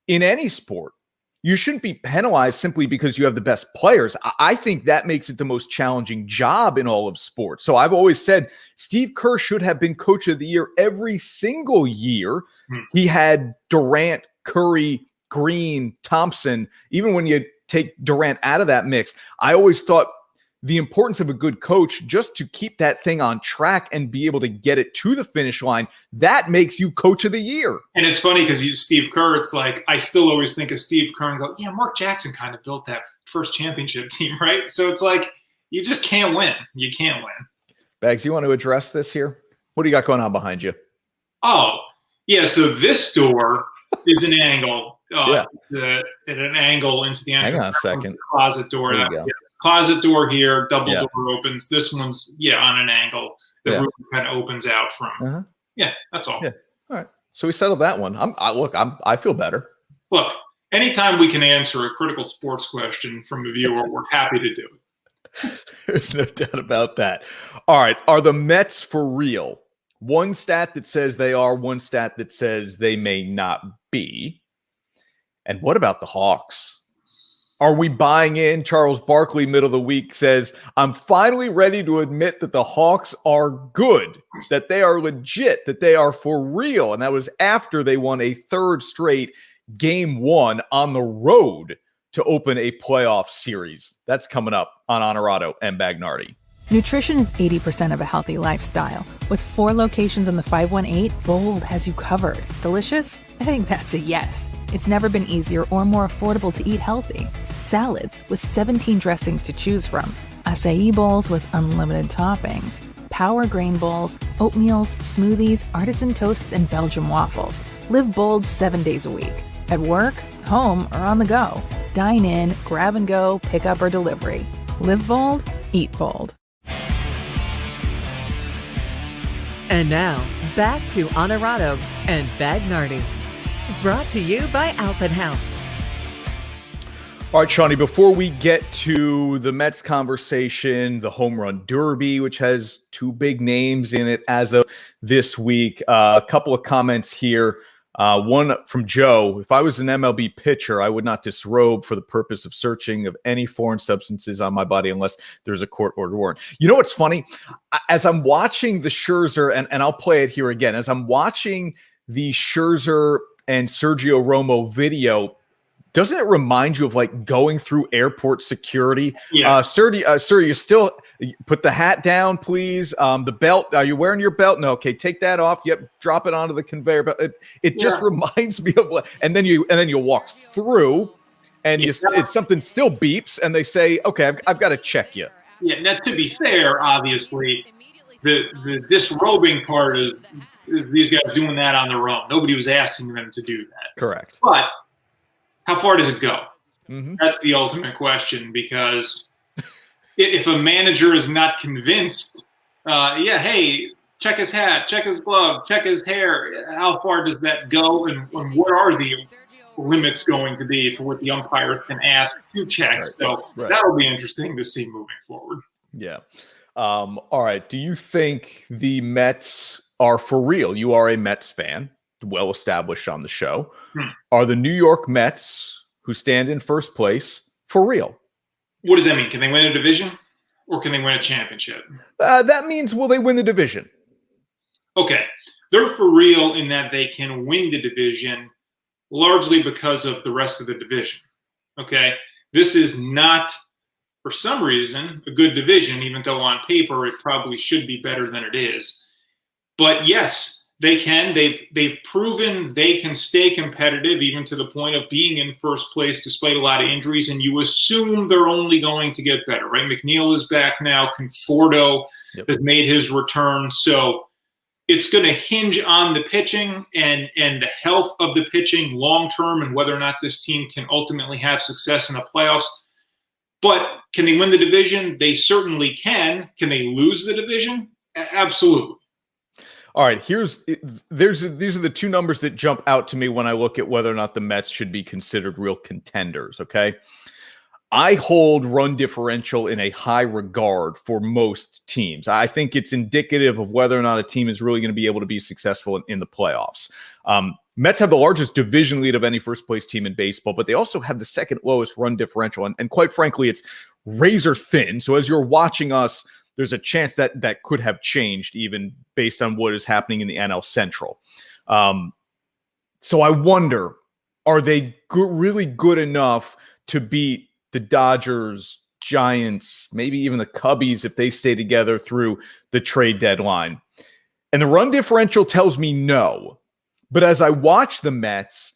in any sport, you shouldn't be penalized simply because you have the best players. I think that makes it the most challenging job in all of sports. So I've always said Steve Kerr should have been coach of the year every single year. He had Durant, Curry, Green, Thompson. Even when you take Durant out of that mix, I always thought the importance of a good coach just to keep that thing on track and be able to get it to the finish line, that makes you coach of the year. And it's funny because Steve Kerr, it's like, I still always think of Steve Kerr and go, yeah, Mark Jackson kind of built that first championship team, right? So it's like, you just can't win. You can't win. Bags, you want to address this here? What do you got going on behind you? Oh, yeah. So this door is an angle. At an angle into the entrance. Hang on a second. Closet door. Closet door here, double door opens. This one's on an angle. The room kind of opens out from. Yeah, that's all. Yeah. All right. So we settled that one. I feel better. Look, anytime we can answer a critical sports question from a viewer, we're happy to do it. There's no doubt about that. All right. Are the Mets for real? One stat that says they are, one stat that says they may not be. And what about the Hawks? Are we buying in? Charles Barkley, middle of the week, says, I'm finally ready to admit that the Hawks are good, that they are legit, that they are for real. And that was after they won a third straight game 1 on the road to open a playoff series. That's coming up on Honorado and Bagnardi. Nutrition is 80% of a healthy lifestyle. With 4 locations in the 518, Bold has you covered. Delicious? I think that's a yes. It's never been easier or more affordable to eat healthy. Salads with 17 dressings to choose from. Acai bowls with unlimited toppings. Power grain bowls, oatmeals, smoothies, artisan toasts, and Belgian waffles. Live bold 7 days a week. At work, home, or on the go. Dine in, grab and go, pick up or delivery. Live bold, eat bold. And now, back to Honorado and Bagnardi. Brought to you by Alpin House. All right, Shawnee, before we get to the Mets conversation, the Home Run Derby, which has 2 big names in it as of this week, a couple of comments here. One from Joe: if I was an MLB pitcher, I would not disrobe for the purpose of searching of any foreign substances on my body unless there's a court-ordered warrant. You know what's funny? As I'm watching the Scherzer, and I'll play it here again, as I'm watching the Scherzer and Sergio Romo video, doesn't it remind you of like going through airport security? Yeah. Sir, you still put the hat down, please. The belt, are you wearing your belt? No. Okay. Take that off. Yep. Drop it onto the conveyor belt. It just reminds me of, and then you walk through, and something still beeps, and they say, "Okay, I've got to check you." Yeah. Now, to be fair, obviously, the disrobing part is these guys doing that on their own. Nobody was asking them to do that. Correct. But how far does it go? Mm-hmm. That's the ultimate question, because if a manager is not convinced, hey, check his hat, check his glove, check his hair, how far does that go, and what are the limits going to be for what the umpire can ask to check? Right. So Right. that'll be interesting to see moving forward. Yeah. All right. Do you think the Mets are for real? You are a Mets fan, well established on the show. Are the New York Mets, who stand in first place, for real? What does that mean? Can they win a division, or can they win a championship? That means, will they win the division? Okay. They're for real in that they can win the division largely because of the rest of the division. Okay. This is not, for some reason, a good division, even though on paper it probably should be better than it is. But yes, they can. They've proven they can stay competitive, even to the point of being in first place despite a lot of injuries. And you assume they're only going to get better, right? McNeil is back now. Conforto has made his return. So it's going to hinge on the pitching and the health of the pitching long term, and whether or not this team can ultimately have success in the playoffs. But can they win the division? They certainly can. Can they lose the division? Absolutely. All right, these are the two numbers that jump out to me when I look at whether or not the Mets should be considered real contenders, okay? I hold run differential in a high regard for most teams. I think it's indicative of whether or not a team is really going to be able to be successful in the playoffs. Mets have the largest division lead of any first-place team in baseball, but they also have the second lowest run differential, and quite frankly, it's razor thin. So as you're watching us, there's a chance that could have changed even based on what is happening in the NL Central. So I wonder, are they really good enough to beat the Dodgers, Giants, maybe even the Cubbies if they stay together through the trade deadline? And the run differential tells me no. But as I watch the Mets,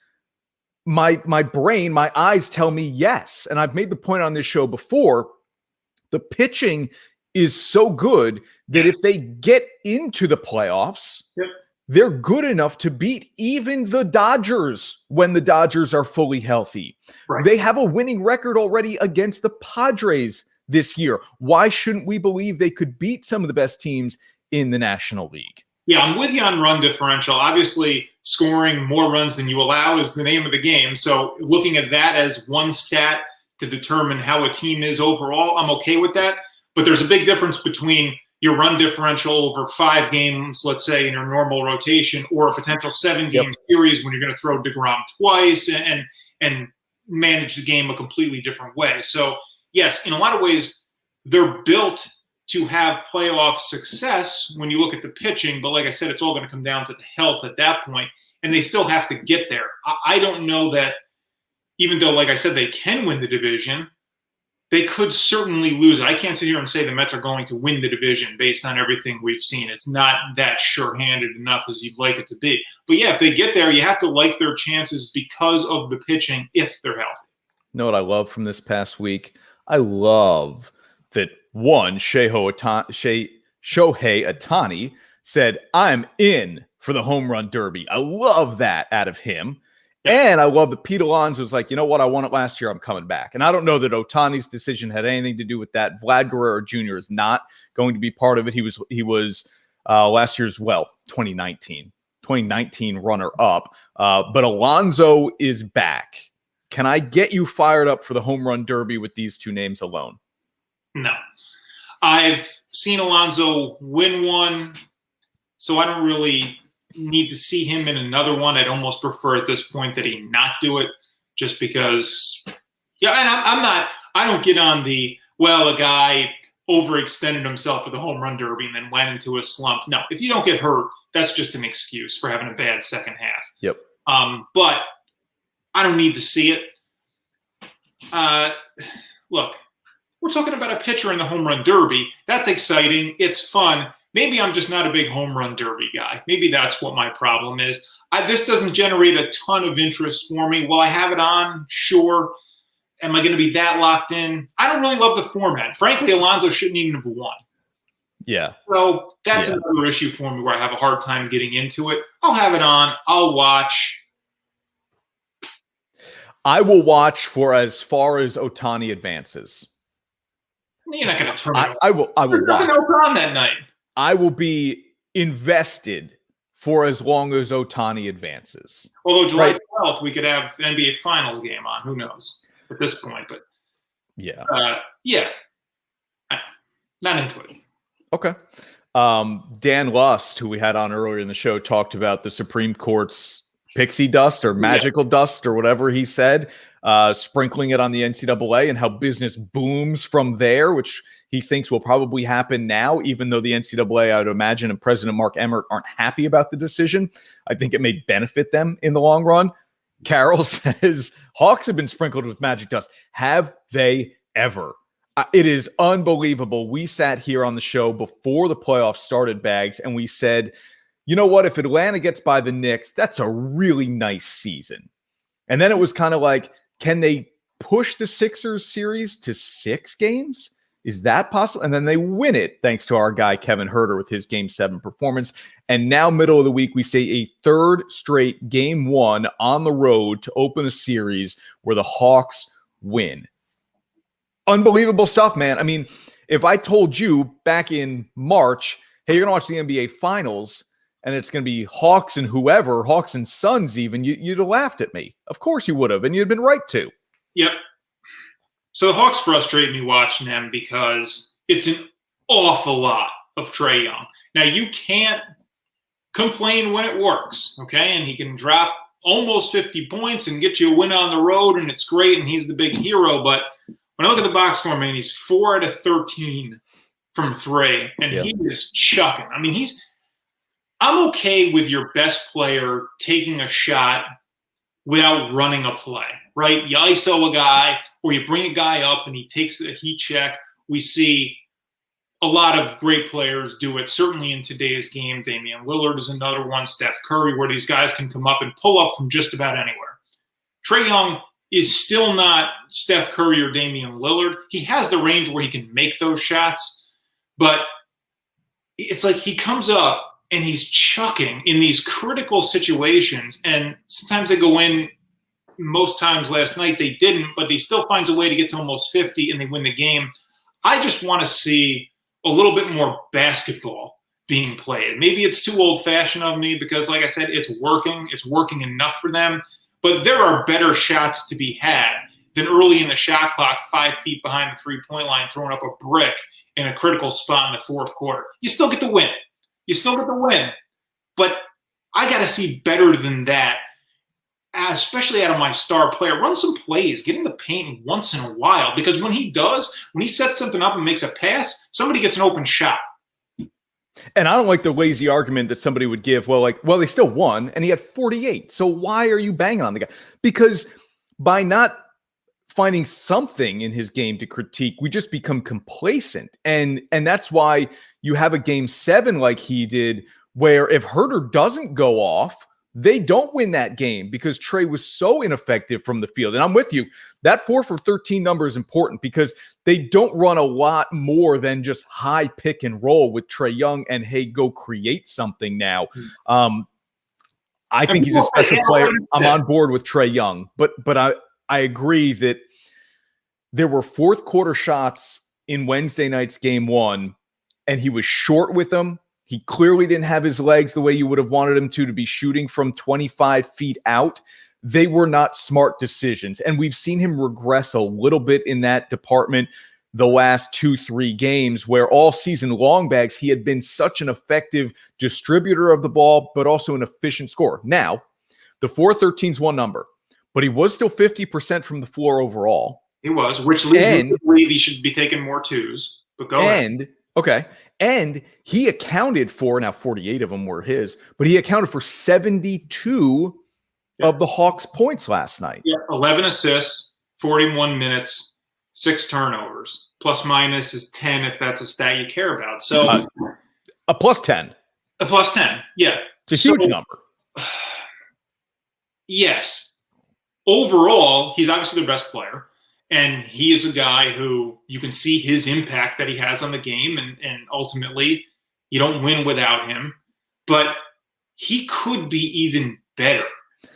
my brain, my eyes tell me yes. And I've made the point on this show before, the pitching is so good that if they get into the playoffs, they're good enough to beat even the Dodgers when the Dodgers are fully healthy. Right. They have a winning record already against the Padres this year. Why shouldn't we believe they could beat some of the best teams in the National League? Yeah, I'm with you on run differential. Obviously, scoring more runs than you allow is the name of the game. So looking at that as one stat to determine how a team is overall, I'm okay with that. But there's a big difference between your run differential over 5 games, let's say, in your normal rotation, or a potential 7-game series when you're going to throw DeGrom twice and manage the game a completely different way. So, yes, in a lot of ways, they're built to have playoff success when you look at the pitching. But like I said, it's all going to come down to the health at that point, and they still have to get there. I don't know that, even though, like I said, they can win the division, they could certainly lose it. I can't sit here and say the Mets are going to win the division based on everything we've seen. It's not that sure-handed enough as you'd like it to be. But yeah, if they get there, you have to like their chances because of the pitching if they're healthy. You know what I love from this past week? I love that, one, Shohei Ohtani said, "I'm in for the home run derby." I love that out of him. And I love that Pete Alonso was like, you know what? I won it last year. I'm coming back. And I don't know that Ohtani's decision had anything to do with that. Vlad Guerrero Jr. is not going to be part of it. He was last year's, 2019 runner-up. But Alonso is back. Can I get you fired up for the home run derby with these two names alone? No. I've seen Alonso win one, so I don't really need to see him in another one. I'd almost prefer at this point that he not do it, just because, and I don't get on the, a guy overextended himself for the home run derby and then went into a slump. No, if you don't get hurt, that's just an excuse for having a bad second half. Yep. But I don't need to see it. Look, we're talking about a pitcher in the home run derby. That's exciting. It's fun. Maybe I'm just not a big home run derby guy. Maybe that's what my problem is. This doesn't generate a ton of interest for me. Will I have it on? Sure. Am I going to be that locked in? I don't really love the format. Frankly, Alonso shouldn't even have won. Yeah. So that's another issue for me where I have a hard time getting into it. I'll have it on. I'll watch. I will watch for as far as Ohtani advances. You're not going to turn it on. I will There's watch. nothing else on that night. I will be invested for as long as Ohtani advances. Although July 12th, we could have NBA Finals game on. Who knows at this point? But yeah, not into it. Okay. Dan Lust, who we had on earlier in the show, talked about the Supreme Court's pixie dust or magical dust or whatever he said, sprinkling it on the NCAA and how business booms from there, which he thinks will probably happen now, even though the NCAA, I would imagine, and President Mark Emmert aren't happy about the decision. I think it may benefit them in the long run. Carol says, Hawks have been sprinkled with magic dust. Have they ever? It is unbelievable. We sat here on the show before the playoffs started, Bags, and we said, you know what? If Atlanta gets by the Knicks, that's a really nice season. And then it was kind of like, can they push the Sixers series to 6 games? Is that possible? And then they win it thanks to our guy, Kevin Herter, with his Game 7 performance. And now, middle of the week, we say a third straight Game 1 on the road to open a series where the Hawks win. Unbelievable stuff, man. I mean, if I told you back in March, hey, you're going to watch the NBA Finals, and it's going to be Hawks and whoever, Hawks and Suns even, you'd have laughed at me. Of course you would have, and you'd been right to. Yep. So the Hawks frustrate me watching them because it's an awful lot of Trae Young. Now, you can't complain when it works, okay? And he can drop almost 50 points and get you a win on the road, and it's great, and he's the big hero. But when I look at the box score, man, he's 4 out of 13 from 3, and he is chucking. I mean, I'm okay with your best player taking a shot without running a play, right? You ISO a guy or you bring a guy up and he takes a heat check. We see a lot of great players do it, certainly in today's game. Damian Lillard is another one, Steph Curry, where these guys can come up and pull up from just about anywhere. Trae Young is still not Steph Curry or Damian Lillard. He has the range where he can make those shots, but it's like he comes up and he's chucking in these critical situations, and sometimes they go in. Most times last night they didn't, but he still finds a way to get to almost 50 and they win the game. I just want to see a little bit more basketball being played. Maybe it's too old-fashioned of me because, like I said, it's working. It's working enough for them. But there are better shots to be had than early in the shot clock, 5 feet behind the three-point line, throwing up a brick in a critical spot in the fourth quarter. You still get the win. But I got to see better than that, especially out of my star player. Run some plays. Get in the paint once in a while, because when he sets something up and makes a pass, somebody gets an open shot. And I don't like the lazy argument that somebody would give, well, they still won, and he had 48. So why are you banging on the guy? Because by not finding something in his game to critique, we just become complacent. And that's why you have a Game 7 like he did, where if Herter doesn't go off, they don't win that game because Trae was so ineffective from the field. And I'm with you. That 4 for 13 number is important because they don't run a lot more than just high pick and roll with Trae Young and, hey, go create something now. I think he's a special player. I'm on board with Trae Young, but I agree that there were fourth quarter shots in Wednesday night's Game 1, and he was short with them. He clearly didn't have his legs the way you would have wanted him to be shooting from 25 feet out. They were not smart decisions. And we've seen him regress a little bit in that department the last 2-3 games, where all season long, Bags, he had been such an effective distributor of the ball, but also an efficient scorer. Now, the 4-13 is one number, but he was still 50% from the floor overall. He was, which leads me to believe he should be taking more twos. But go ahead. Okay. And he accounted for, now 48 of them were his, but he accounted for 72 of the Hawks' points last night. Yeah, 11 assists, 41 minutes, 6 turnovers. Plus minus is 10 if that's a stat you care about. So a plus 10. A plus 10, yeah. It's a huge number. Yes. Overall, he's obviously their best player. And he is a guy who you can see his impact that he has on the game. And ultimately, you don't win without him. But he could be even better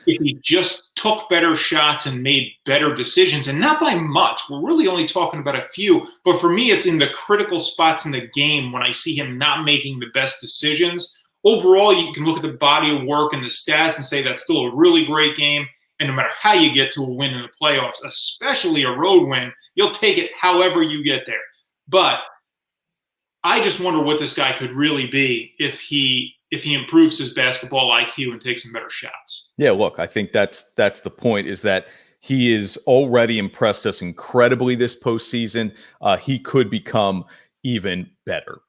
if he just took better shots and made better decisions, and not by much. We're really only talking about a few, but for me, it's in the critical spots in the game when I see him not making the best decisions. Overall, you can look at the body of work and the stats and say that's still a really great game, and no matter how you get to a win in the playoffs, especially a road win, you'll take it however you get there. But I just wonder what this guy could really be if he improves his basketball IQ and takes some better shots. Yeah, look, I think that's the point, is that he is already impressed us incredibly this postseason. He could become even better.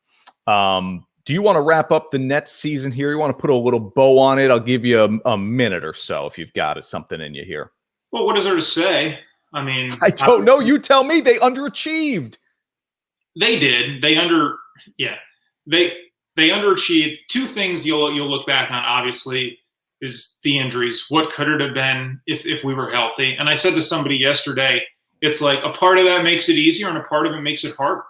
Do you want to wrap up the Nets season here? You want to put a little bow on it? I'll give you a minute or so if you've got something in you here. Well, what is there to say? I mean, I don't know. You tell me. They underachieved. They did. They underachieved. Two things you'll look back on, obviously, is the injuries. What could it have been if we were healthy? And I said to somebody yesterday, it's like a part of that makes it easier and a part of it makes it harder,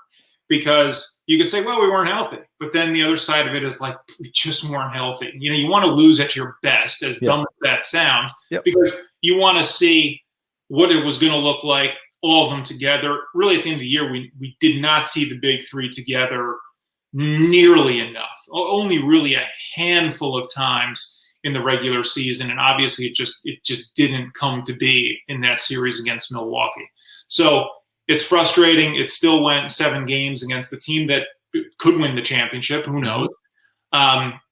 because you could say, well, we weren't healthy. But then the other side of it is like, we just weren't healthy. You know, you want to lose at your best, as dumb as that sounds, because you want to see what it was going to look like, all of them together. Really, at the end of the year, we did not see the big three together nearly enough. Only really a handful of times in the regular season, and obviously it just didn't come to be in that series against Milwaukee. So it's frustrating. It still went 7 games against the team that could win the championship. Who knows?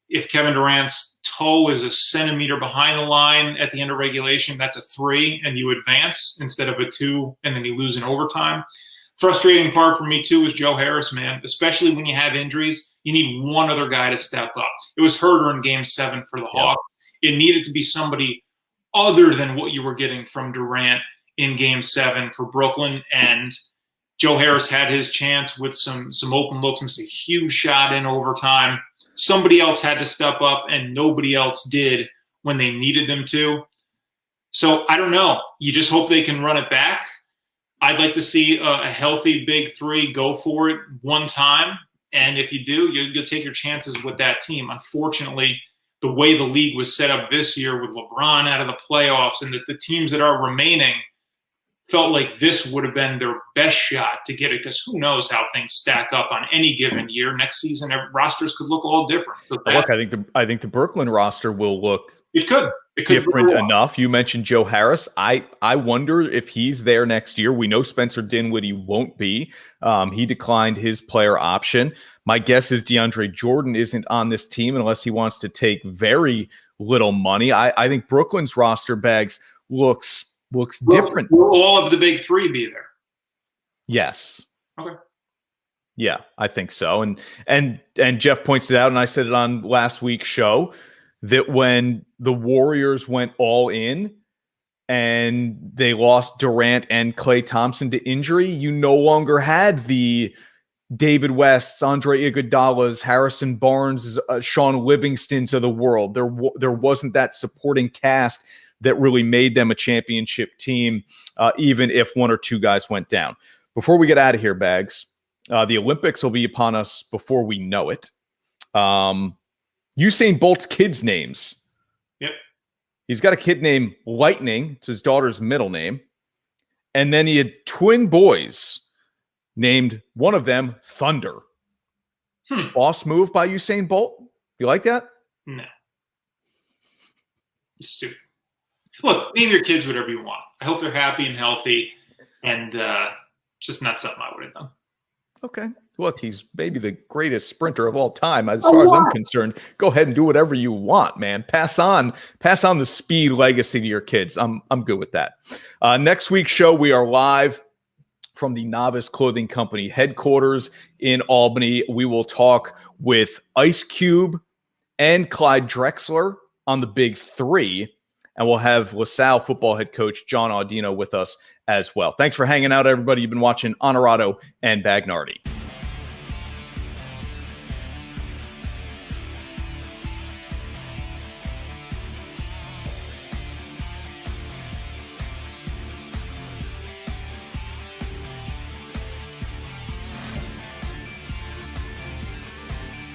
If Kevin Durant's toe is a centimeter behind the line at the end of regulation, that's a 3, and you advance instead of a 2, and then you lose in overtime. Frustrating part for me, too, is Joe Harris, man. Especially when you have injuries, you need one other guy to step up. It was Herter in Game 7 for the Hawks. It needed to be somebody other than what you were getting from Durant in Game 7 for Brooklyn. And Joe Harris had his chance with some open looks, missed a huge shot in overtime. Somebody else had to step up, and nobody else did when they needed them to. So I don't know. You just hope they can run it back. I'd like to see a healthy big three go for it one time. And if you do, you'll take your chances with that team. Unfortunately, the way the league was set up this year with LeBron out of the playoffs, and the teams that are remaining felt like this would have been their best shot to get it, because who knows how things stack up on any given year. Next season, rosters could look all different. So look, I think the Brooklyn roster will look different enough. You mentioned Joe Harris. I wonder if he's there next year. We know Spencer Dinwiddie won't be. He declined his player option. My guess is DeAndre Jordan isn't on this team unless he wants to take very little money. I think Brooklyn's roster bags looks different. Will all of the big three be there? Yes. Okay. Yeah, I think so. And Jeff points it out, and I said it on last week's show, that when the Warriors went all in and they lost Durant and Klay Thompson to injury, you no longer had the David Wests, Andre Iguodala's, Harrison Barnes, Sean Livingston's of the world. There wasn't that supporting cast that really made them a championship team, even if one or two guys went down. Before we get out of here, Bags, the Olympics will be upon us before we know it. Usain Bolt's kids' names. Yep. He's got a kid named Lightning. It's his daughter's middle name. And then he had twin boys named one of them Thunder. Boss move by Usain Bolt. You like that? No. It's stupid. Look, name your kids whatever you want. I hope they're happy and healthy, and just not something I would have done. Okay. Look, he's maybe the greatest sprinter of all time, as far as I'm concerned. Go ahead and do whatever you want, man. Pass on the speed legacy to your kids. I'm good with that. Next week's show, we are live from the Novice Clothing Company headquarters in Albany. We will talk with Ice Cube and Clyde Drexler on the Big Three, and we'll have LaSalle football head coach John Audino with us as well. Thanks for hanging out, everybody. You've been watching Honorado and Bagnardi.